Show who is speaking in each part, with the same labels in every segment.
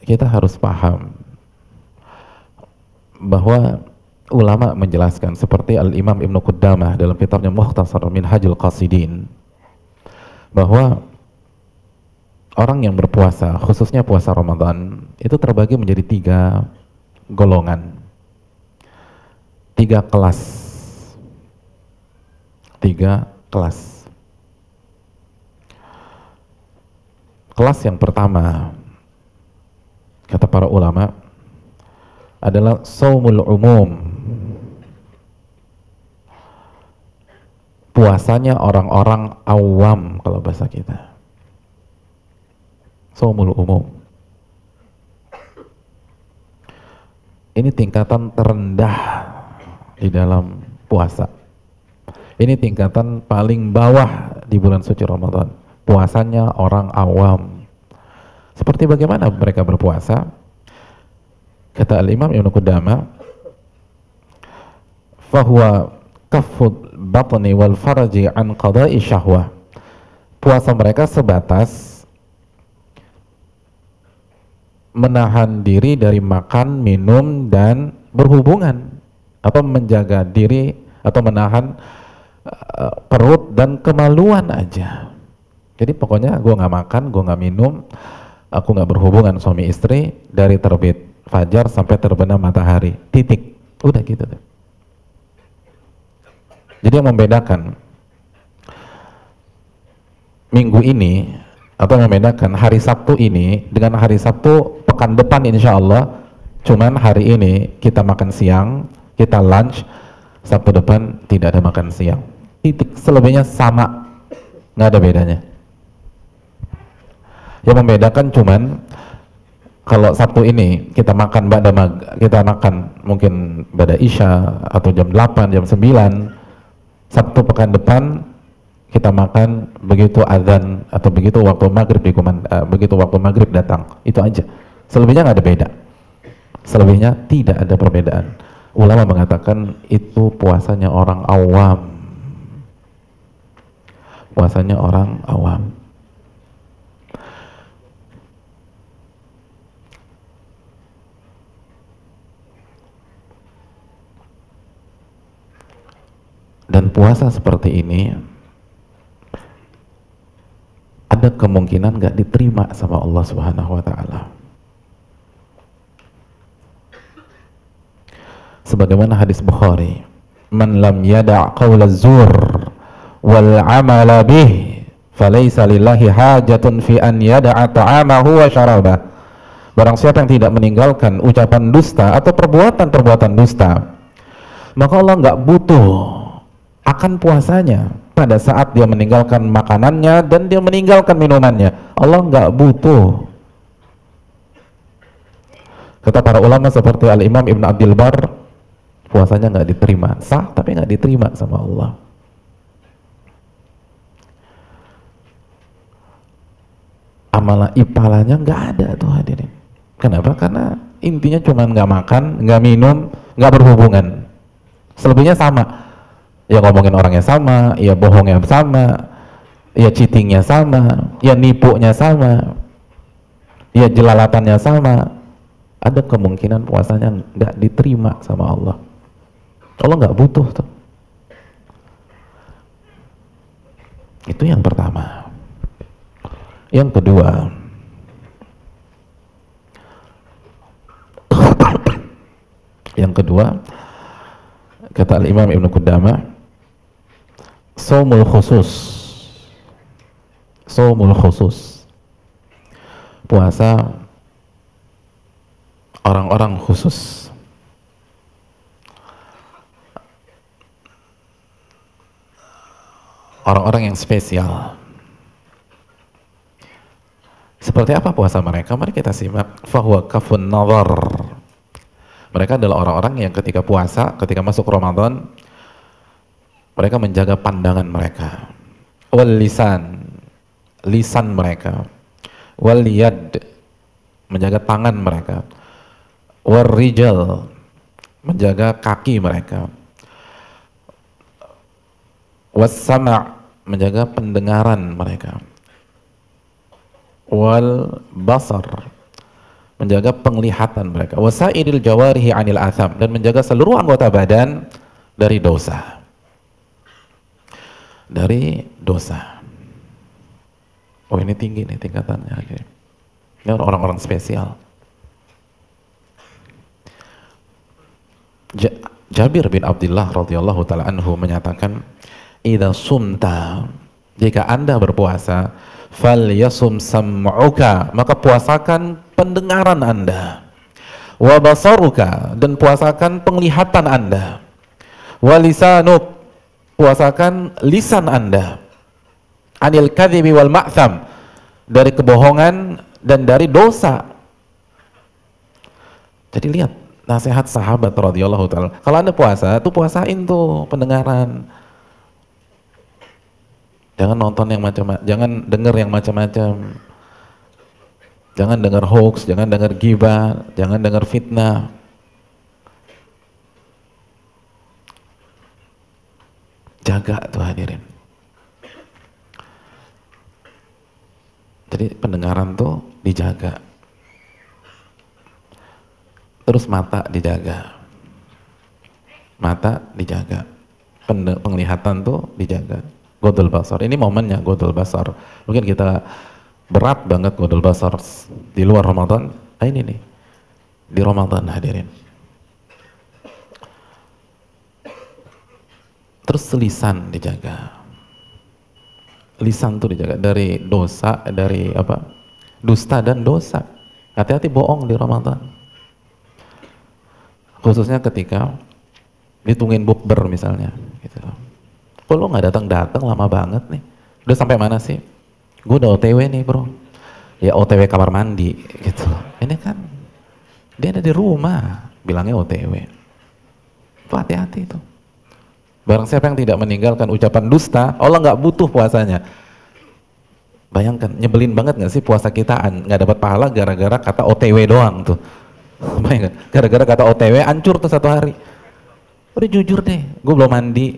Speaker 1: kita harus paham bahwa ulama menjelaskan seperti Al-Imam Ibnu Qudamah dalam kitabnya Mukhtasar Minhajul Qasidin, bahwa orang yang berpuasa, khususnya puasa Ramadan, itu terbagi menjadi 3 golongan, 3 kelas. 3 kelas. Kelas yang pertama, kata para ulama, adalah shaumul umum. Puasanya orang-orang awam kalau bahasa kita. Shaumul umum. Ini tingkatan terendah di dalam puasa. Ini tingkatan paling bawah di bulan suci Ramadan. Puasanya orang awam. Seperti bagaimana mereka berpuasa? Kata Al-Imam Ibnu Qudamah, fahuwa kafful batni wal faraji an qada'i syahwah. Puasa mereka sebatas menahan diri dari makan, minum, dan berhubungan, atau menjaga diri atau menahan perut dan kemaluan aja. Jadi pokoknya gue nggak makan, gue nggak minum, aku nggak berhubungan suami istri dari terbit fajar sampai terbenam matahari, titik, udah gitu tuh. Jadi yang membedakan minggu ini atau membedakan hari Sabtu ini dengan hari Sabtu pekan depan insya Allah, cuman hari ini kita makan siang, kita lunch, Sabtu depan tidak ada makan siang, titik. Selebihnya sama, nggak ada bedanya. Yang membedakan cuman kalau Sabtu ini kita makan kita makan mungkin pada Isya atau jam 8, jam 9. Sabtu pekan depan kita makan begitu azan atau begitu waktu maghrib begitu waktu maghrib datang, itu aja. Selebihnya nggak ada beda. Selebihnya tidak ada perbedaan. Ulama mengatakan itu puasanya orang awam. Puasanya orang awam. Dan puasa seperti ini ada kemungkinan gak diterima sama Allah Subhanahu wa ta'ala. Sebagaimana hadis Bukhari, man lam yada' qawla zur wal amala bih falaysa lillahi hajatun fi an yada'a ta'amahu wa syarabah. Barang siapa yang tidak meninggalkan ucapan dusta atau perbuatan-perbuatan dusta, maka Allah gak butuh akan puasanya pada saat dia meninggalkan makanannya dan dia meninggalkan minumannya. Allah nggak butuh. Kata para ulama seperti Al-Imam Ibn Abdul Bar, puasanya nggak diterima, sah tapi nggak diterima sama Allah. Amalan ipalanya nggak ada tuh hadirin. Kenapa? Karena intinya cuma nggak makan, nggak minum, nggak berhubungan. Selebihnya sama. Ya ngomongin orangnya sama, ya bohongnya sama, ya cheatingnya sama, ya nipunya sama, ya jelalatannya sama. Ada kemungkinan puasanya nggak diterima sama Allah. Allah nggak butuh tuh. Itu yang pertama. Yang kedua, kata Al-Imam Ibnu Qudamah, shaumul khusus, puasa orang-orang khusus. Orang-orang yang spesial. Seperti apa puasa mereka? Mari kita simak. Fahuwa kafun nazar. Mereka adalah orang-orang yang ketika puasa, ketika masuk Ramadan, mereka menjaga pandangan mereka. Wal lisan mereka. Wal yad, menjaga tangan mereka. Wal rijal, menjaga kaki mereka. Was sama', menjaga pendengaran mereka. Wal basar, menjaga penglihatan mereka, wasairil jawarihi 'anil atham, dan menjaga seluruh anggota badan dari dosa. Dari dosa. Oh, ini tinggi nih tingkatannya. Ini orang-orang spesial. Jabir bin Abdullah radhiyallahu taala anhu menyatakan, "Idza sumta," jika Anda berpuasa, "falyasum sam'uka," maka puasakan pendengaran Anda, "wa basaruka," dan puasakan penglihatan Anda, "wa lisanuk," puasakan lisan Anda, "anil kadhibi wal ma'tham," dari kebohongan dan dari dosa. Jadi lihat nasihat sahabat radhiyallahu taala. Kalau Anda puasa, tuh puasain tuh pendengaran. Jangan nonton yang macam-macam, jangan dengar yang macam-macam. Jangan dengar hoax, jangan dengar ghibah, jangan dengar fitnah. Jaga tuh hadirin. Jadi pendengaran tuh dijaga. Terus mata dijaga. Mata dijaga. Penglihatan tuh dijaga. Godul basar. Ini momennya godul basar. Mungkin kita berat banget godul basar di luar Ramadan. Nah, ini nih. Di Ramadan hadirin. Terus lisan dijaga. Lisan tuh dijaga dari dosa, dari apa? Dusta dan dosa. Hati-hati bohong di Ramadan. Khususnya ketika ditungguin bukber misalnya gitu. Kok lo nggak datang lama banget nih, udah sampai mana sih? Gue udah OTW nih bro. Ya OTW kamar mandi gitu. Ini kan dia ada di rumah bilangnya OTW. Itu hati-hati itu. Barang siapa yang tidak meninggalkan ucapan dusta, Allah nggak butuh puasanya. Bayangkan, nyebelin banget nggak sih puasa kita nggak dapat pahala gara-gara kata OTW doang tuh. Bayangkan, gara-gara kata OTW hancur tuh satu hari. Udah jujur deh, gue belum mandi.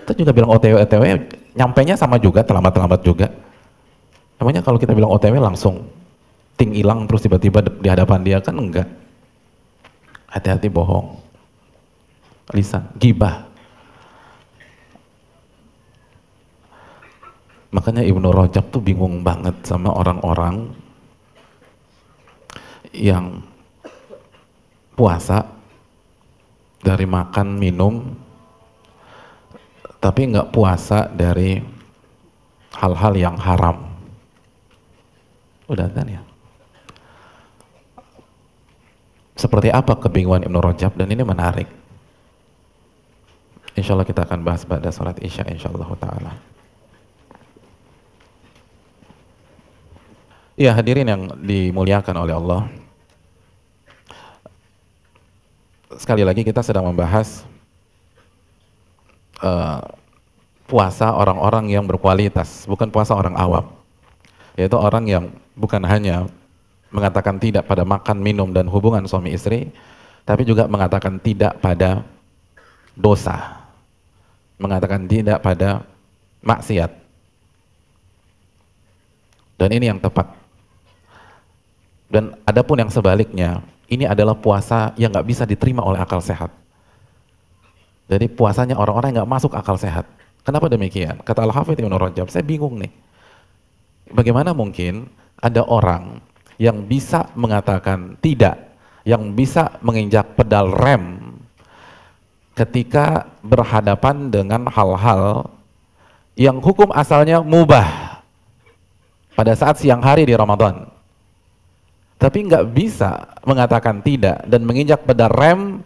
Speaker 1: Kita juga bilang OTW, nyampainya sama juga, terlambat juga. Emangnya kalau kita bilang OTW langsung ting hilang terus tiba-tiba di hadapan dia, kan enggak. Hati-hati bohong. Lisan, ghibah. Makanya Ibnu Rajab tuh bingung banget sama orang-orang yang puasa dari makan minum tapi nggak puasa dari hal-hal yang haram. Udah kan ya? Seperti apa kebingungan Ibnu Rajab, dan ini menarik. Insya Allah kita akan bahas pada salat Isya insyaallah ta'ala. Ya hadirin yang dimuliakan oleh Allah, sekali lagi kita sedang membahas puasa orang-orang yang berkualitas, bukan puasa orang awam, yaitu orang yang bukan hanya mengatakan tidak pada makan, minum, dan hubungan suami istri, tapi juga mengatakan tidak pada dosa, mengatakan tidak pada maksiat. Dan ini yang tepat. Dan adapun yang sebaliknya, ini adalah puasa yang nggak bisa diterima oleh akal sehat. Jadi puasanya orang-orang yang nggak masuk akal sehat. Kenapa demikian? Kata Al-Hafidz Ibnu Rajab, saya bingung nih. Bagaimana mungkin ada orang yang bisa mengatakan tidak, yang bisa menginjak pedal rem ketika berhadapan dengan hal-hal yang hukum asalnya mubah pada saat siang hari di Ramadan. Tapi nggak bisa mengatakan tidak dan menginjak pedal rem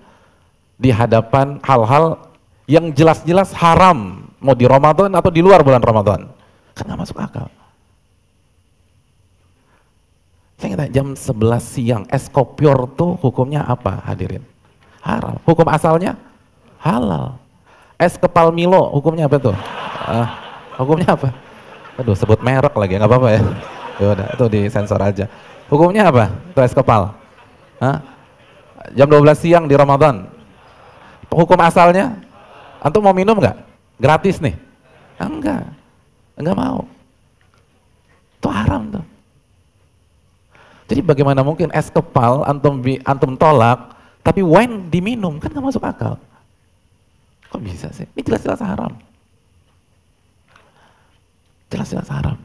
Speaker 1: di hadapan hal-hal yang jelas-jelas haram, mau di Ramadan atau di luar bulan Ramadan. Kan nggak masuk akal. Saya tanya, jam 11 siang es kopior tuh hukumnya apa hadirin? Haram. Hukum asalnya halal. Es kepal Milo hukumnya apa tuh? Hukumnya apa? Aduh, sebut merek lagi, nggak apa-apa ya. Ya udah, itu disensor aja. Hukumnya apa? Itu es kepal. Jam 12 siang di Ramadan. Hukum asalnya, antum mau minum nggak? Gratis nih? Enggak mau. Itu haram tuh. Jadi bagaimana mungkin es kepal antum tolak, tapi wine diminum, kan nggak masuk akal. Kok bisa sih? Ini jelas-jelas haram. Jelas-jelas haram.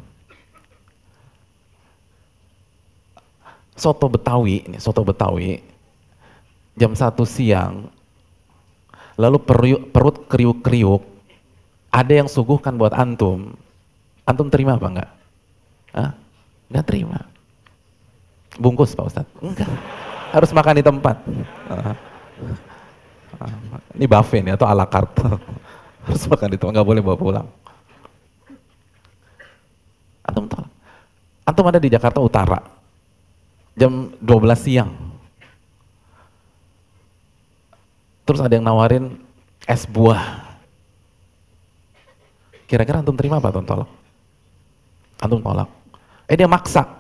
Speaker 1: Soto Betawi, jam 1 siang, lalu perut kriuk-kriuk, ada yang suguhkan buat antum terima apa enggak? Hah? Enggak terima. Bungkus Pak Ustadz? Enggak, harus makan di tempat. Ini buffet nih atau ala carte. Harus makan di tempat, nggak boleh bawa pulang. Antum ada di Jakarta Utara, jam 12 siang. Terus ada yang nawarin es buah. Kira-kira antum terima apa? Antum tolak? Antum tolak. Dia maksa.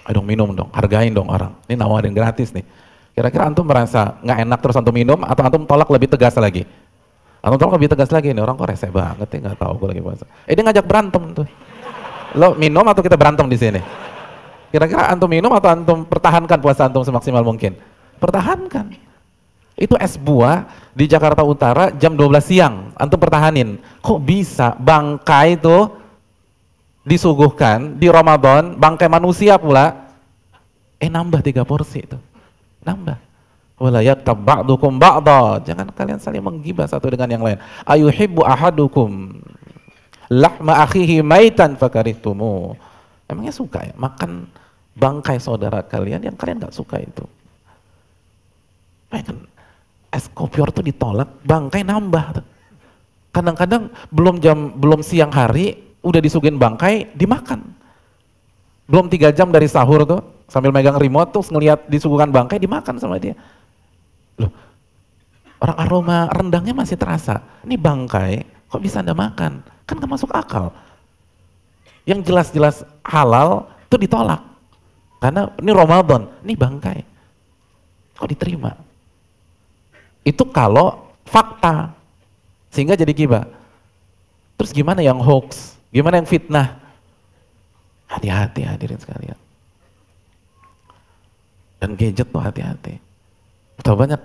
Speaker 1: Ayo dong minum dong, hargain dong orang. Ini nawarin gratis nih. Kira-kira antum merasa nggak enak terus antum minum atau antum tolak lebih tegas lagi? Antum tolak lebih tegas lagi, nih orang kok rese banget ya, nggak tahu gue lagi puasa. Dia ngajak berantem tuh. Lo minum atau kita berantem di sini? Kira-kira antum minum atau antum pertahankan puasa antum semaksimal mungkin? Pertahankan. Itu es buah di Jakarta Utara jam 12 siang, antum pertahanin. Kok bisa bangkai tuh disuguhkan di Ramadan, bangkai manusia pula, nambah 3 porsi itu. Nambah. Wala yaktab ba'dukum ba'da. Jangan kalian saling menggibah satu dengan yang lain. Ayuhibbu ahadukum lahma akhihi maitan fakarihtumu. Emangnya suka ya makan bangkai saudara kalian yang kalian gak suka itu? Kan es kopior tuh ditolak, bangkai nambah. Kadang-kadang belum siang hari udah disuguhin bangkai, dimakan. Belum 3 jam dari sahur tuh, sambil megang remote tuh ngelihat disuguhkan bangkai, dimakan sama dia. Loh, orang aroma rendangnya masih terasa. Ini bangkai, kok bisa Anda makan? Kan gak masuk akal. Yang jelas-jelas halal tuh ditolak. Karena ini Ramadan, ini bangkai. Kok diterima? Itu kalau fakta. Sehingga jadi gibah. Terus gimana yang hoax? Gimana yang fitnah? Hati-hati hadirin sekalian. Dan gadget tuh hati-hati. Betapa banyak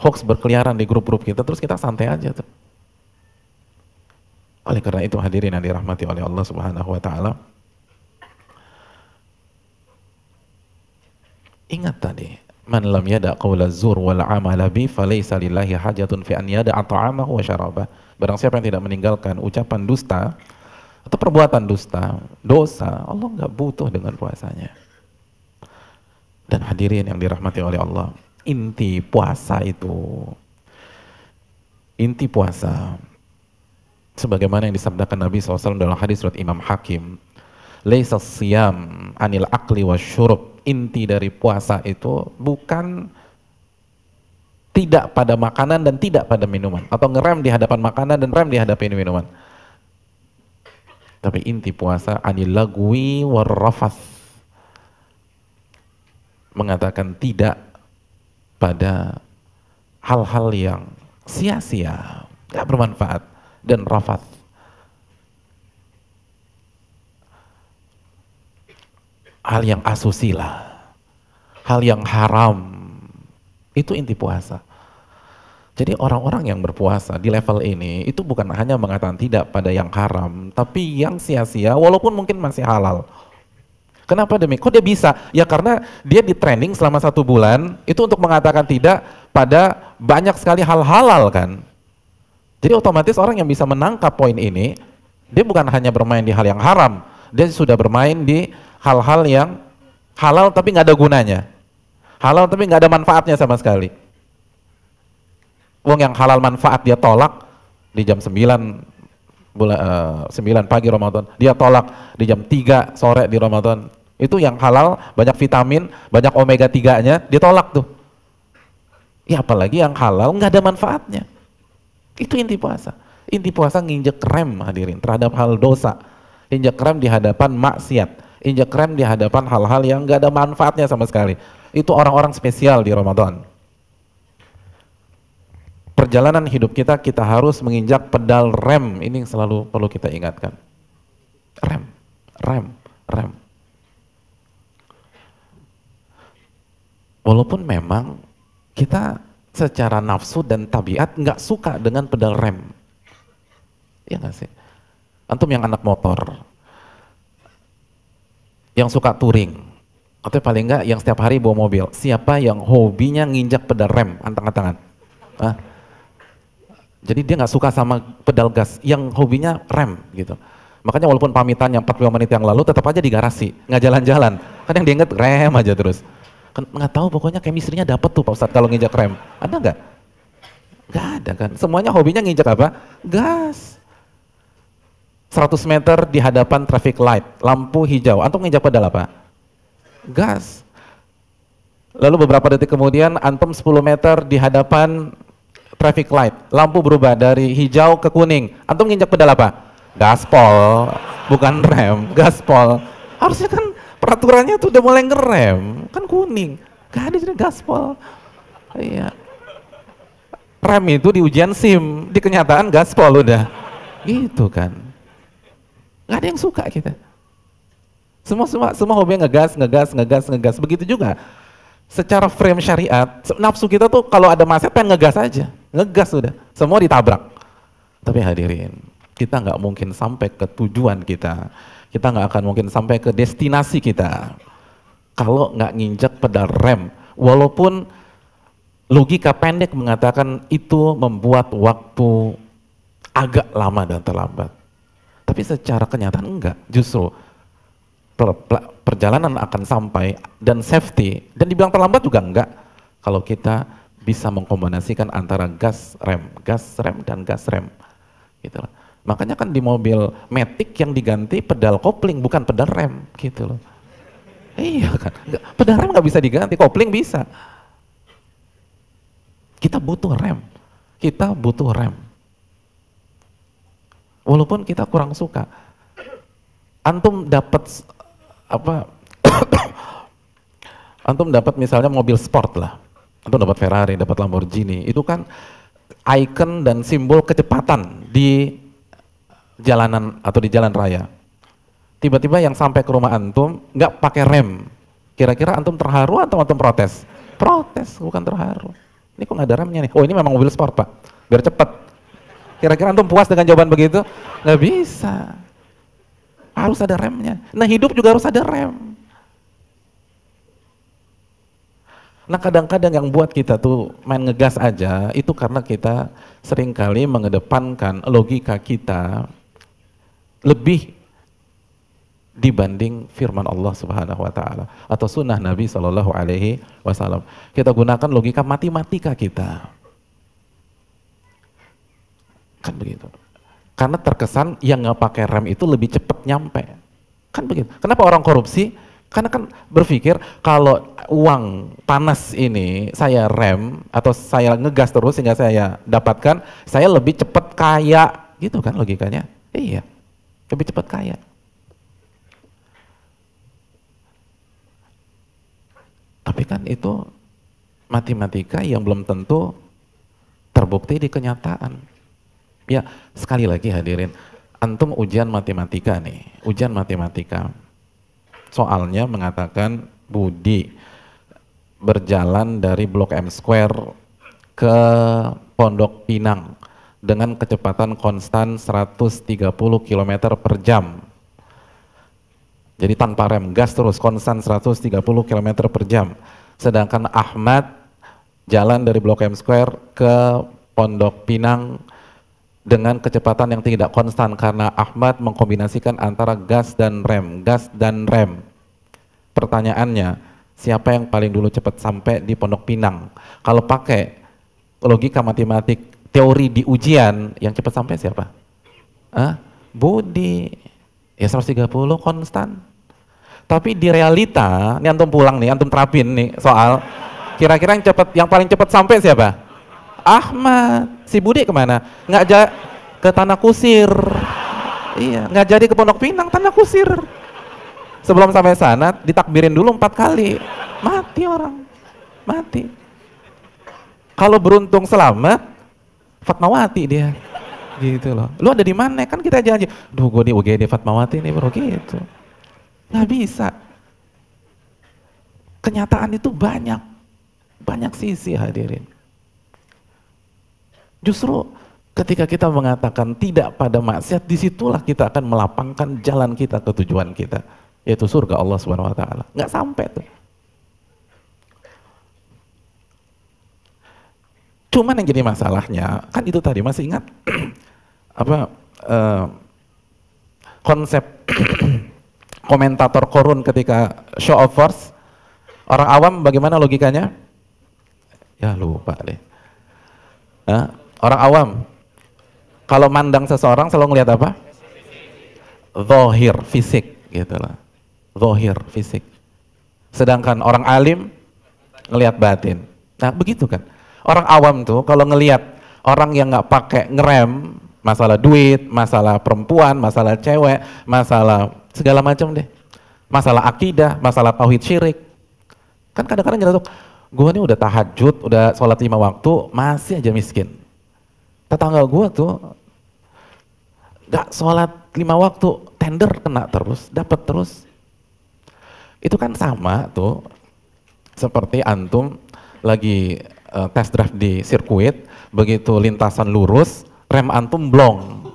Speaker 1: hoax berkeliaran di grup-grup kita, terus kita santai aja tuh. Oleh karena itu hadirin yang dirahmati oleh Allah Subhanahu wa taala. Ingat tadi, man lam yada' qaula zur wal amala bi falaysa lillahi hajatun fi an yada'a ta'amahu wa syarabah. Barang siapa yang tidak meninggalkan ucapan dusta atau perbuatan dusta, dosa, Allah nggak butuh dengan puasanya. Dan hadirin yang dirahmati oleh Allah, inti puasa sebagaimana yang disabdakan Nabi SAW dalam hadis riwayat Imam Hakim, laisa siyam anil akli wasyurub. Inti dari puasa itu bukan tidak pada makanan dan tidak pada minuman, atau ngerem di hadapan makanan dan rem di hadapan minuman. Tapi inti puasa anil lagwi warrafath, mengatakan tidak pada hal-hal yang sia-sia, gak bermanfaat, dan rafath, hal yang asusila, hal yang haram. Itu inti puasa. Jadi orang-orang yang berpuasa di level ini itu bukan hanya mengatakan tidak pada yang haram, tapi yang sia-sia walaupun mungkin masih halal. Kenapa demikian? Kok dia bisa? Ya karena dia di training selama 1 bulan itu untuk mengatakan tidak pada banyak sekali hal halal kan. Jadi otomatis orang yang bisa menangkap poin ini, dia bukan hanya bermain di hal yang haram, dia sudah bermain di hal-hal yang halal tapi nggak ada gunanya. Halal tapi nggak ada manfaatnya sama sekali. Wong yang halal manfaat dia tolak di jam 9 pagi Ramadan, dia tolak di jam 3 sore di Ramadan. Itu yang halal, banyak vitamin, banyak omega 3-nya, ditolak tuh. Ya apalagi yang halal nggak ada manfaatnya. Itu inti puasa. Inti puasa nginjek rem hadirin terhadap hal dosa. Injek rem di hadapan maksiat. Injek rem di hadapan hal-hal yang nggak ada manfaatnya sama sekali. Itu orang-orang spesial di Ramadan. Perjalanan hidup kita harus menginjak pedal rem. Ini yang selalu perlu kita ingatkan. Rem. Walaupun memang kita secara nafsu dan tabiat nggak suka dengan pedal rem. Ya nggak sih? Antum yang anak motor, yang suka touring, atau paling nggak yang setiap hari bawa mobil, siapa yang hobinya nginjak pedal rem? Angkat tangan. Hah? Jadi dia nggak suka sama pedal gas, yang hobinya rem gitu. Makanya walaupun pamitannya 45 menit yang lalu, tetap aja di garasi, nggak jalan-jalan. Kan yang diinget rem aja terus. Kan nggak tahu, pokoknya chemistry-nya dapet tuh Pak Ustadz kalau nginjak rem. Ada nggak? Nggak ada kan. Semuanya hobinya nginjak apa? Gas. 100 meter di hadapan traffic light, lampu hijau. Antum nginjak pedal apa? Gas. Lalu beberapa detik kemudian antum 10 meter di hadapan traffic light, lampu berubah dari hijau ke kuning. Antum nginjak pedal apa? Gaspol, bukan rem, gaspol. Harusnya kan peraturannya tuh udah mulai ngerem, kan kuning. Gak ada jadi gaspol. Iya. Rem itu di ujian SIM, di kenyataan gaspol udah. Gitu kan. Gak ada yang suka kita. Semua hobinya ngegas. Begitu juga. Secara frame syariat, nafsu kita tuh kalau ada maksiat pengen ngegas aja. Ngegas udah. Semua ditabrak. Tapi hadirin, kita nggak mungkin sampai ke tujuan kita nggak akan mungkin sampai ke destinasi kita kalau nggak nginjak pedal rem, walaupun logika pendek mengatakan itu membuat waktu agak lama dan terlambat, tapi secara kenyataan enggak, justru perjalanan akan sampai dan safety, dan dibilang terlambat juga enggak kalau kita bisa mengkombinasikan antara gas rem dan gas rem gitu loh. Makanya kan di mobil Matic yang diganti pedal kopling, bukan pedal rem, gitu loh. Iya kan, pedal rem nggak bisa diganti, kopling bisa. Kita butuh rem, walaupun kita kurang suka. Antum dapat apa? Antum dapat misalnya mobil sport lah, antum dapat Ferrari, dapat Lamborghini, itu kan ikon dan simbol kecepatan di jalanan atau di jalan raya. Tiba-tiba yang sampai ke rumah antum nggak pakai rem, kira-kira antum terharu atau antum protes? Protes, bukan terharu. Ini kok nggak ada remnya nih? Oh, ini memang mobil sport Pak, biar cepet. Kira-kira antum puas dengan jawaban begitu? Nggak bisa, harus ada remnya. Nah, hidup juga harus ada rem. Nah, kadang-kadang yang buat kita tuh main ngegas aja itu karena kita seringkali mengedepankan logika kita lebih dibanding firman Allah Subhanahu wa taala atau sunnah Nabi Shallallahu alaihi wasallam. Kita gunakan logika matematika kita. Kan begitu. Karena terkesan yang nggak pakai rem itu lebih cepat nyampe. Kan begitu. Kenapa orang korupsi? Karena kan berpikir kalau uang panas ini saya rem atau saya ngegas terus sehingga saya dapatkan, saya lebih cepat kaya, gitu kan logikanya? Iya, lebih cepat kaya. Tapi kan itu matematika yang belum tentu terbukti di kenyataan. Ya, sekali lagi hadirin, antum ujian matematika nih, ujian matematika. Soalnya mengatakan Budi berjalan dari Blok M Square ke Pondok Pinang dengan kecepatan konstan 130 km per jam. Jadi tanpa rem, gas terus, konstan 130 km per jam. Sedangkan Ahmad jalan dari Blok M Square ke Pondok Pinang dengan kecepatan yang tidak konstan karena Ahmad mengkombinasikan antara gas dan rem. Pertanyaannya, siapa yang paling dulu cepat sampai di Pondok Pinang? Kalau pakai logika matematik teori di ujian, yang cepat sampai siapa? Budi. Ya 130 konstan. Tapi di realita, ini antum pulang nih, antum terapin nih soal, kira-kira yang paling cepat sampai siapa? Ahmad. Si Budi kemana? Ke Tanah Kusir. Iya, nggak jadi ke Pondok Pinang, Tanah Kusir. Sebelum sampai sana ditakbirin dulu 4 kali. Mati orang. Mati. Kalau beruntung selamat, Fatmawati dia. Gitu loh. Lu ada di mana? Kan kita janji. Duh, gue di UGD Fatmawati nih bro, gitu. Nggak bisa. Kenyataan itu banyak. banyak sisi hadirin. Justru ketika kita mengatakan tidak pada maksiat, disitulah kita akan melapangkan jalan kita ke tujuan kita, yaitu surga Allah Subhanahu wa taala. Nggak sampai tuh. Cuman yang jadi masalahnya, kan itu tadi, masih ingat apa konsep komentator Qurun ketika show of force? Orang awam bagaimana logikanya? Ya lupa deh. Orang awam kalau mandang seseorang selalu ngelihat apa? Zahir, fisik gitu lah. Zahir, fisik. Sedangkan orang alim ngelihat batin. Nah, begitu kan. Orang awam tuh kalau ngelihat orang yang nggak pakai ngerem, masalah duit, masalah perempuan, masalah cewek, masalah segala macam deh. Masalah akidah, masalah tauhid syirik. Kan kadang-kadang nyeletuk, gue nih udah tahajud, udah sholat 5 waktu, masih aja miskin. Tetangga gue tuh gak sholat 5 waktu, tender kena terus, dapat terus. Itu kan sama tuh, seperti antum lagi test drive di sirkuit, begitu lintasan lurus, rem antum blong.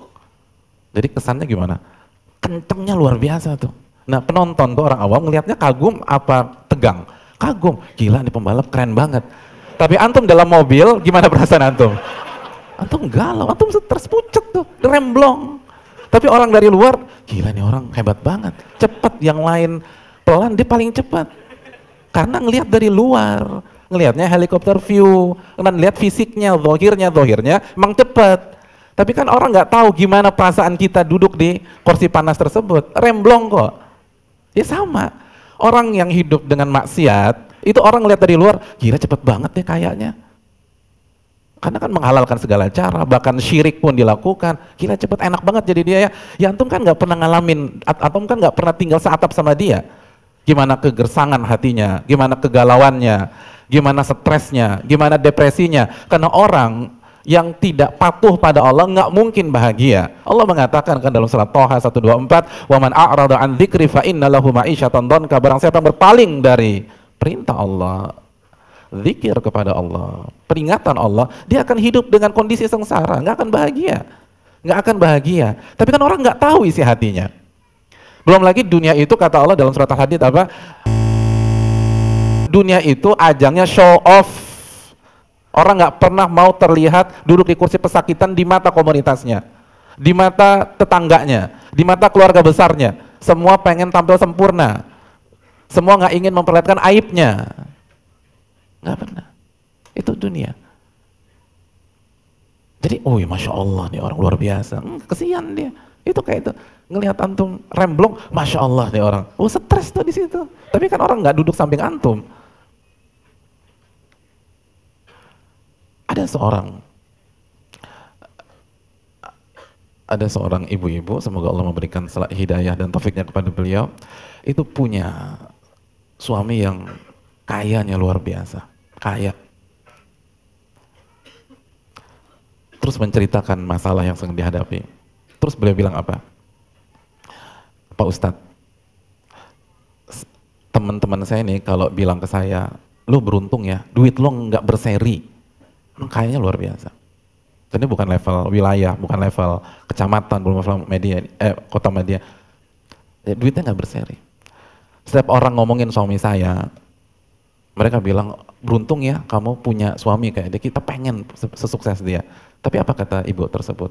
Speaker 1: Jadi kesannya gimana? Kencengnya luar biasa tuh. Nah penonton tuh orang awam ngelihatnya kagum apa tegang? Kagum, gila nih pembalap keren banget. Tapi antum dalam mobil, gimana perasaan antum? Antum galau, antum stres pucet tuh, rem blong. Tapi orang dari luar, gila nih orang hebat banget, cepet, yang lain pelan, dia paling cepat. Karena ngelihat dari luar, ngelihatnya helikopter view, karena lihat fisiknya, zohirnya, emang cepat. Tapi kan orang nggak tahu gimana perasaan kita duduk di kursi panas tersebut, rem blong kok. Ya sama, orang yang hidup dengan maksiat, itu orang ngelihat dari luar, gila cepet banget deh kayaknya. Karena kan menghalalkan segala cara, bahkan syirik pun dilakukan, gila cepet enak banget jadi dia ya. Ya antum kan nggak pernah ngalamin, antum kan nggak pernah tinggal seatap sama dia. Gimana kegersangan hatinya, gimana kegalauannya, gimana stresnya, gimana depresinya. Karena orang yang tidak patuh pada Allah nggak mungkin bahagia. Allah mengatakan kan dalam surat Thaha 124, "Wa man a'rada an dzikri fa inna lahu ma'isyatan dhanka." Barang siapa yang berpaling dari perintah Allah, zikir kepada Allah, peringatan Allah, dia akan hidup dengan kondisi sengsara, nggak akan bahagia. Nggak akan bahagia. Tapi kan orang nggak tahu isi hatinya. Belum lagi dunia itu, kata Allah dalam surat Al-Hadid apa? Dunia itu ajangnya show off. Orang nggak pernah mau terlihat duduk di kursi pesakitan di mata komunitasnya, di mata tetangganya, di mata keluarga besarnya. Semua pengen tampil sempurna. Semua nggak ingin memperlihatkan aibnya. Nggak pernah. Itu dunia. Jadi, oh ya Masya Allah nih orang luar biasa. Kesian dia. Itu kayak itu. Ngelihat antum remblong, Masya Allah nih orang. Oh stres tuh di situ. Tapi kan orang nggak duduk samping antum. Ada seorang ibu-ibu, semoga Allah memberikan hidayah dan taufiknya kepada beliau, itu punya suami yang kayanya luar biasa, kaya. Terus menceritakan masalah yang sedang dihadapi. Terus beliau bilang apa? Pak Ustadz, teman-teman saya nih kalau bilang ke saya, lu beruntung ya, duit lu nggak berseri. Kayaknya luar biasa. Ini bukan level wilayah, bukan level kecamatan, belum level media, kota media. Ya, duitnya nggak berseri. Setiap orang ngomongin suami saya, mereka bilang, beruntung ya kamu punya suami kayak dia, kita pengen sesukses dia. Tapi apa kata ibu tersebut?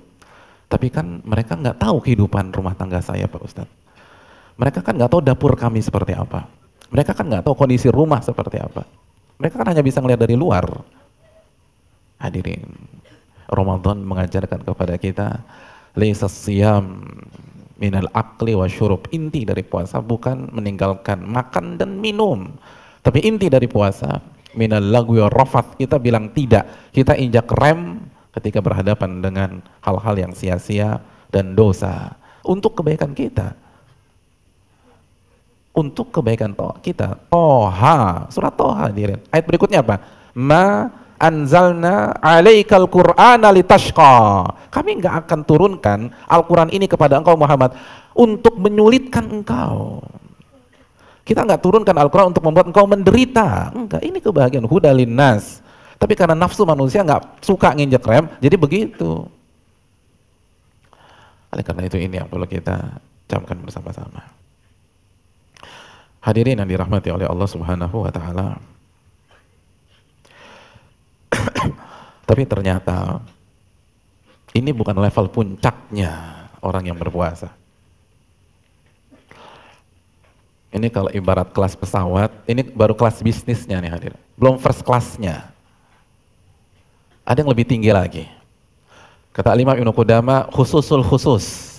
Speaker 1: Tapi kan mereka nggak tahu kehidupan rumah tangga saya Pak Ustadz. Mereka kan nggak tahu dapur kami seperti apa. Mereka kan nggak tahu kondisi rumah seperti apa. Mereka kan hanya bisa ngelihat dari luar. Hadirin, Ramadan mengajarkan kepada kita, laisa siyam minal akli wa syurub. Inti dari puasa bukan meninggalkan makan dan minum, tapi inti dari puasa minal lagwi wa rafath. Kita bilang tidak, kita injak rem ketika berhadapan dengan hal-hal yang sia-sia dan dosa untuk kebaikan kita, untuk kebaikan kita. Toha, surat Toha, hadirin. Ayat berikutnya apa? Ma anzalna alaikal qur'ana litashqa. Kami enggak akan turunkan Al-Quran ini kepada engkau Muhammad untuk menyulitkan engkau. Kita nggak turunkan Al-Quran untuk membuat engkau menderita. Enggak, ini kebahagiaan. Hudalin nas. Tapi karena nafsu manusia nggak suka nginjek rem, jadi begitu. Oleh karena itu ini yang perlu kita camkan bersama-sama. Hadirin yang dirahmati oleh Allah Subhanahu wa taala. Tapi ternyata ini bukan level puncaknya orang yang berpuasa. Ini kalau ibarat kelas pesawat, ini baru kelas bisnisnya nih hadir. Belum first class-nya. Ada yang lebih tinggi lagi. Kata Imam Ibnu Qudamah, khususul khusus.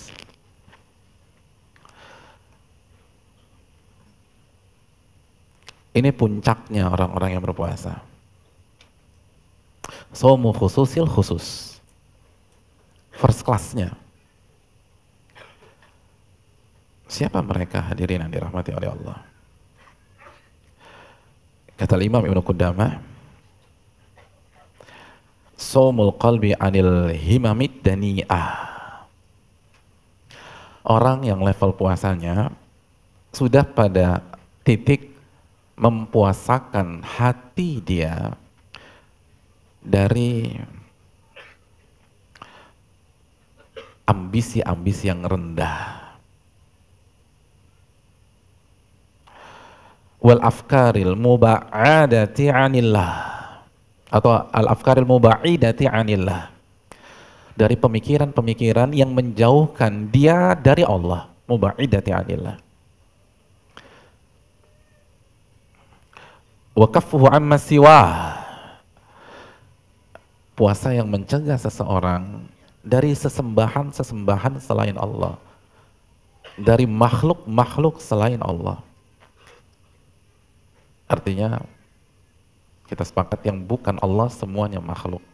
Speaker 1: Ini puncaknya orang-orang yang berpuasa. Somu khususil khusus. First class-nya. Siapa mereka hadirin yang dirahmati oleh Allah? Kata Imam Ibnu Qudamah, Somul qalbi anil himamid dani'ah. Orang yang level puasanya sudah pada titik mempuasakan hati dia dari ambisi-ambisi yang rendah. Wal afkaril muba'adati anillah, atau al afkaril muba'idati anillah, dari pemikiran-pemikiran yang menjauhkan dia dari Allah. Muba'idati anillah. Wa kaffuhu amma siwah, puasa yang mencegah seseorang dari sesembahan-sesembahan selain Allah, dari makhluk-makhluk selain Allah. Artinya kita sepakat yang bukan Allah semuanya makhluk,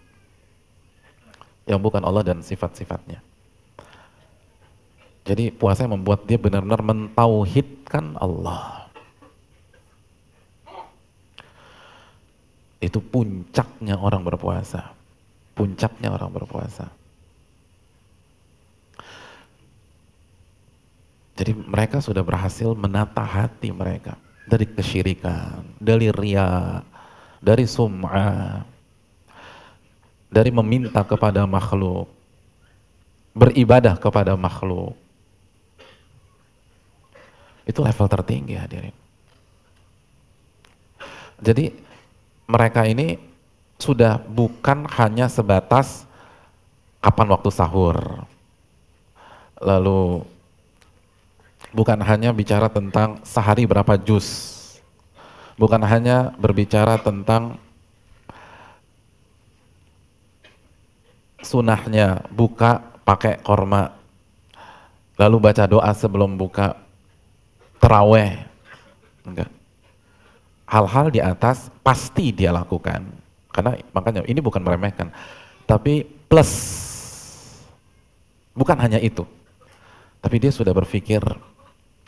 Speaker 1: yang bukan Allah dan sifat-sifatnya. Jadi puasa yang membuat dia benar-benar mentauhidkan Allah. Itu puncaknya orang berpuasa. Puncaknya orang berpuasa. Jadi mereka sudah berhasil menata hati mereka dari kesyirikan, dari riya, dari sum'ah, dari meminta kepada makhluk, beribadah kepada makhluk. Itu level tertinggi hadirin. Jadi mereka ini sudah bukan hanya sebatas kapan waktu sahur, lalu bukan hanya bicara tentang sehari berapa jus, bukan hanya berbicara tentang sunahnya buka pakai korma, lalu baca doa sebelum buka, terawih. Enggak. Hal-hal di atas pasti dia lakukan. Karena makanya ini bukan meremehkan, tapi plus. Bukan hanya itu. Tapi dia sudah berpikir,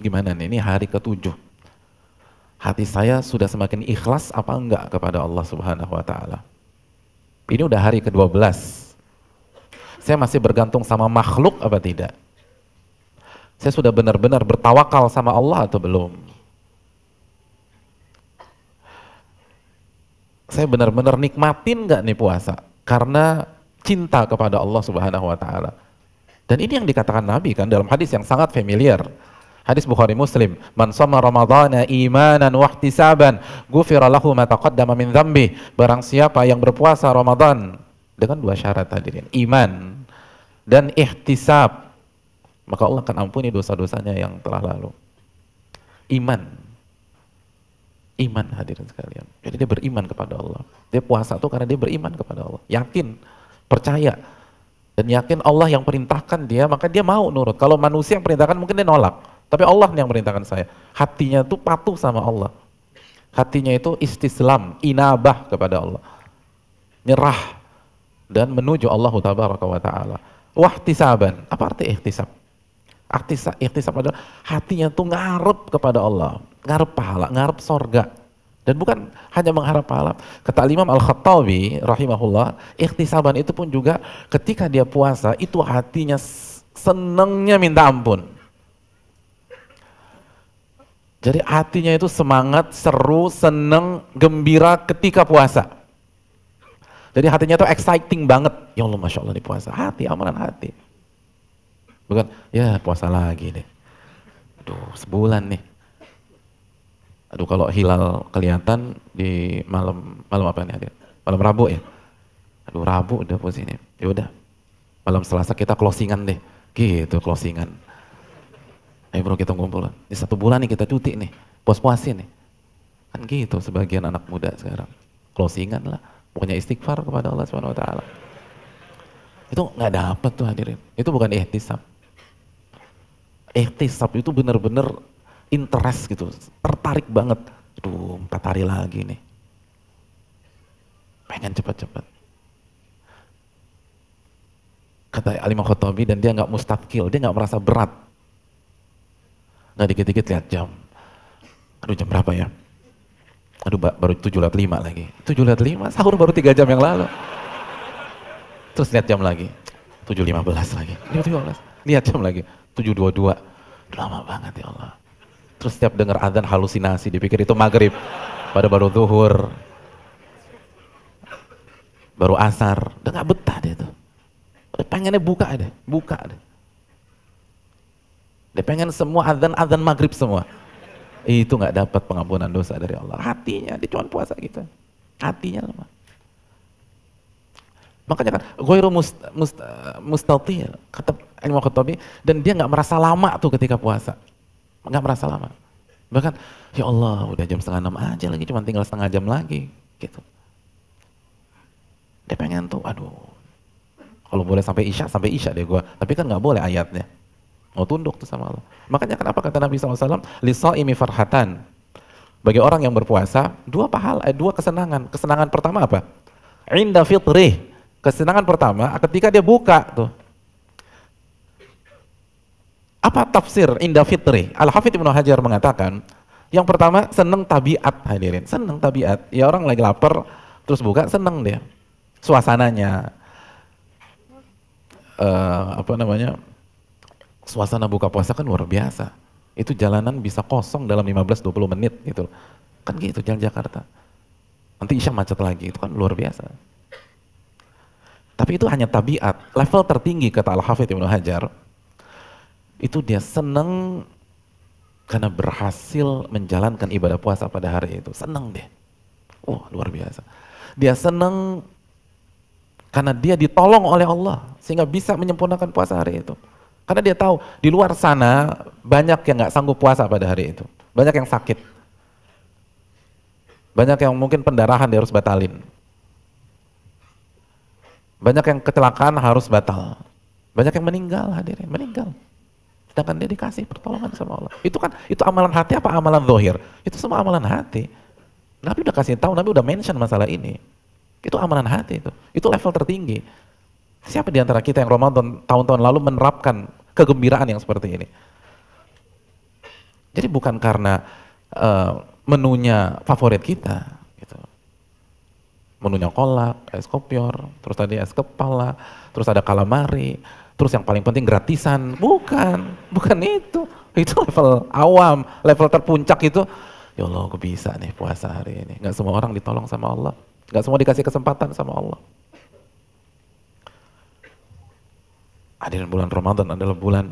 Speaker 1: gimana nih, ini hari ke-7. Hati saya sudah semakin ikhlas apa enggak kepada Allah Subhanahu wa taala. Ini udah hari ke-12. Saya masih bergantung sama makhluk apa tidak? Saya sudah benar-benar bertawakal sama Allah atau belum? Saya benar-benar nikmatin nggak nih puasa karena cinta kepada Allah Subhanahu wa taala. Dan ini yang dikatakan Nabi kan dalam hadis yang sangat familiar. Hadis Bukhari Muslim, "Man shoma Ramadhana imanan wa ihtisaban, ghufira lahu ma taqaddama min dzambi." Barang siapa yang berpuasa Ramadan dengan 2 syarat hadirin, iman dan ihtisab, maka Allah akan ampuni dosa-dosanya yang telah lalu. Iman hadirin sekalian. Jadi dia beriman kepada Allah. Dia puasa itu karena dia beriman kepada Allah. Yakin, percaya. Dan yakin Allah yang perintahkan dia, maka dia mau nurut. Kalau manusia yang perintahkan mungkin dia nolak. Tapi Allah yang perintahkan saya. Hatinya itu patuh sama Allah. Hatinya itu istislam, inabah kepada Allah. Nyerah dan menuju Allah tabaraka wa ta'ala. Wahtisaban. Apa arti ihtisab? Ihtisab adalah hatinya tuh ngarep kepada Allah, ngarep pahala, ngarep sorga, dan bukan hanya mengharap pahala. Kata Imam Al-Khattabi rahimahullah, ihtisaban itu pun juga ketika dia puasa itu hatinya senengnya minta ampun. Jadi hatinya itu semangat, seru, seneng, gembira ketika puasa. Jadi hatinya itu exciting banget. Ya Allah, Masya Allah di puasa. Hati, amalan hati. Bukan, ya puasa lagi deh. Aduh, sebulan nih. Aduh, kalau hilal kelihatan di malam apa nih hadir? Malam Rabu ya. Aduh, Rabu udah posisi ini. Ya udah. Malam Selasa kita closingan deh. Gitu, closingan. Ayo bro, kita ngumpul. Di 1 bulan nih kita cuti nih. Puas-puasin nih. Kan gitu sebagian anak muda sekarang. Closingan lah. Pokoknya istighfar kepada Allah Subhanahu wa taala. Itu nggak dapat tuh hadirin. Itu bukan ihtisab. Ihtisab itu benar-benar interest gitu, tertarik banget. Aduh, 4 hari lagi nih. Pengen cepat-cepat. Kata Al-Imam Khattabi, dan dia nggak mustaqil, dia nggak merasa berat. Nggak dikit-dikit lihat jam. Aduh, jam berapa ya? Aduh, baru 7:05 lagi. 7:05, sahur baru 3 jam yang lalu. Terus lihat jam lagi. 7:15 lagi. 7:15. Lihat jam lagi. 7:22. Lama banget ya Allah. Terus setiap dengar adzan halusinasi, dipikir itu maghrib. Pada baru zuhur. Baru asar. Udah gak betah dia tuh. Pengennya buka deh. Dia pengen semua adzan maghrib semua. Itu gak dapat pengampunan dosa dari Allah. Hatinya, dia cuma puasa gitu. Hatinya lemah. Makanya kan, ghairu mustatil, kata Imam Khattabi, dan dia nggak merasa lama tuh ketika puasa, nggak merasa lama. Bahkan, ya Allah, udah jam 5:30 aja lagi, cuma tinggal setengah jam lagi, gitu. Dia pengen tuh, aduh, kalau boleh sampai isya deh gua. Tapi kan nggak boleh ayatnya, mau tunduk tuh sama Allah. Makanya kenapa kata Nabi SAW, lisaimi farhatan. Bagi orang yang berpuasa, 2 pahala, 2 kesenangan. Kesenangan pertama apa? Inda fitrih. Kesenangan pertama ketika dia buka tuh. Apa tafsir inda fitri? Al-Hafidz Ibnu Hajar mengatakan, yang pertama seneng tabiat hadirin, seneng tabiat. Ya orang lagi lapar terus buka, seneng dia. Suasananya suasana buka puasa kan luar biasa. Itu jalanan bisa kosong dalam 15-20 menit gitu. Kan gitu jalan Jakarta. Nanti isya macet lagi, itu kan luar biasa. Tapi itu hanya tabiat. Level tertinggi kata Al-Hafidz Ibnu Hajar, itu dia seneng karena berhasil menjalankan ibadah puasa pada hari itu. Seneng deh. Oh, luar biasa. Dia seneng karena dia ditolong oleh Allah sehingga bisa menyempurnakan puasa hari itu. Karena dia tahu di luar sana banyak yang nggak sanggup puasa pada hari itu. Banyak yang sakit. Banyak yang mungkin pendarahan dia harus batalin. Banyak yang kecelakaan harus batal. Banyak yang meninggal hadirin, meninggal. Sedangkan dia dikasih pertolongan sama Allah. Itu kan, itu amalan hati apa amalan zahir? Itu semua amalan hati. Nabi udah kasih tahu, Nabi udah mention masalah ini. Itu amalan hati itu. Itu level tertinggi. Siapa di antara kita yang Ramadan tahun-tahun lalu menerapkan kegembiraan yang seperti ini? Jadi bukan karena menunya favorit kita. Menunya kolak, es kopior, terus tadi es kepala, terus ada calamari, terus yang paling penting gratisan. Bukan itu level awam, level terpuncak itu. Ya Allah, gue bisa nih puasa hari ini. Gak semua orang ditolong sama Allah, gak semua dikasih kesempatan sama Allah. Hadirin, bulan Ramadan adalah bulan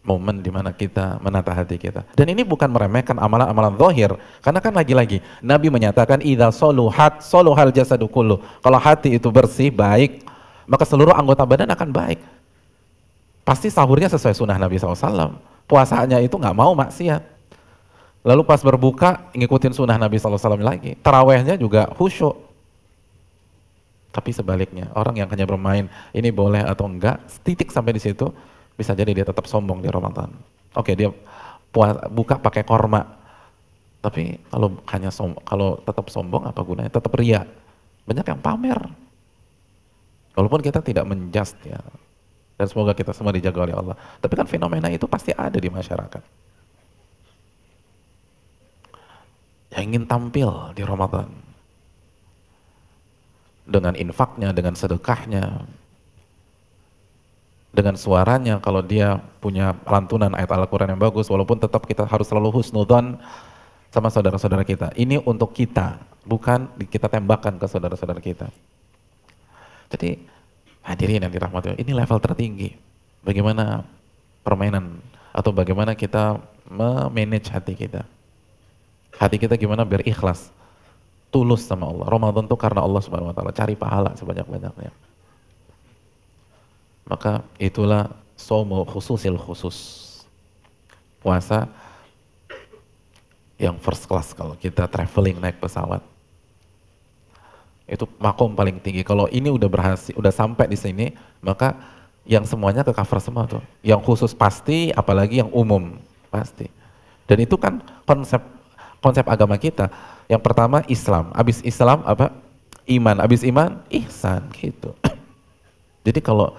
Speaker 1: momen dimana kita menata hati kita. Dan ini bukan meremehkan amalan-amalan zahir, karena kan lagi-lagi Nabi menyatakan idza soluhat soluhal jasadu kullu. Kalau hati itu bersih, baik, maka seluruh anggota badan akan baik. Pasti sahurnya sesuai sunnah Nabi SAW. Puasanya itu nggak mau maksiat. Lalu pas berbuka ngikutin sunnah Nabi SAW lagi. Tarawehnya juga khusyuk. Tapi sebaliknya, orang yang hanya bermain ini boleh atau enggak, titik sampai di situ, bisa jadi dia tetap sombong di Ramadan. Oke, dia buka pakai korma. Tapi kalau tetap sombong apa gunanya? Tetap ria. Banyak yang pamer. Walaupun kita tidak menjust ya. Dan semoga kita semua dijaga oleh Allah. Tapi kan fenomena itu pasti ada di masyarakat. Yang ingin tampil di Ramadan. Dengan infaknya, dengan sedekahnya. dengan suaranya, kalau dia punya lantunan ayat Al-Quran yang bagus, walaupun tetap kita harus selalu husnudzon sama saudara-saudara kita. Ini untuk kita, bukan kita tembakkan ke saudara-saudara kita. Jadi hadirin yang dirahmati, ini level tertinggi. Bagaimana permainan atau bagaimana kita memanage hati kita. Hati kita gimana biar ikhlas, tulus sama Allah. Ramadan tuh karena Allah Subhanahu wa taala, cari pahala sebanyak-banyaknya. Maka itulah somo khususil khusus. Puasa yang first class kalau kita traveling naik pesawat. Itu makom paling tinggi. Kalau ini udah berhasil, udah sampai di sini, maka yang semuanya ke cover semua tuh. Yang khusus pasti, apalagi yang umum pasti. Dan itu kan konsep agama kita. Yang pertama Islam, abis Islam apa? Iman, abis iman ihsan gitu. Jadi kalau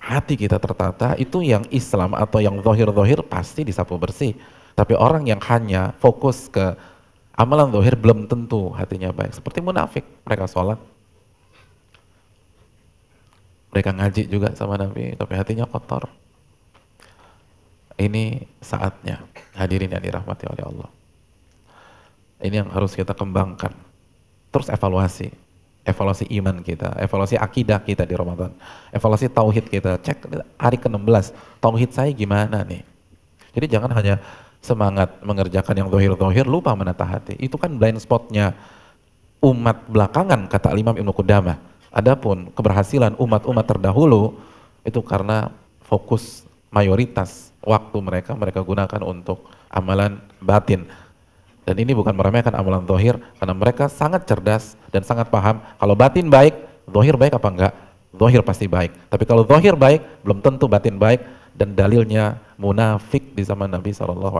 Speaker 1: hati kita tertata, itu yang Islam atau yang zahir-zahir pasti disapu bersih. Tapi orang yang hanya fokus ke amalan zahir belum tentu hatinya baik. Seperti munafik, mereka sholat, mereka ngaji juga sama Nabi, tapi hatinya kotor. Ini saatnya, hadirin yang dirahmati oleh Allah. Ini yang harus kita kembangkan. Terus evaluasi iman kita, evaluasi akidah kita di Ramadan, evaluasi tauhid kita, cek hari ke-16, tauhid saya gimana nih. Jadi jangan hanya semangat mengerjakan yang zahir-zahir, lupa menata hati. Itu kan blind spotnya umat belakangan, kata Imam Ibnu Qudamah. Adapun keberhasilan umat-umat terdahulu, itu karena fokus mayoritas waktu mereka gunakan untuk amalan batin. Dan ini bukan meremehkan amalan zahir, karena mereka sangat cerdas dan sangat paham kalau batin baik, zahir baik apa enggak? Zahir pasti baik. Tapi kalau zahir baik, belum tentu batin baik, dan dalilnya munafik di zaman Nabi SAW.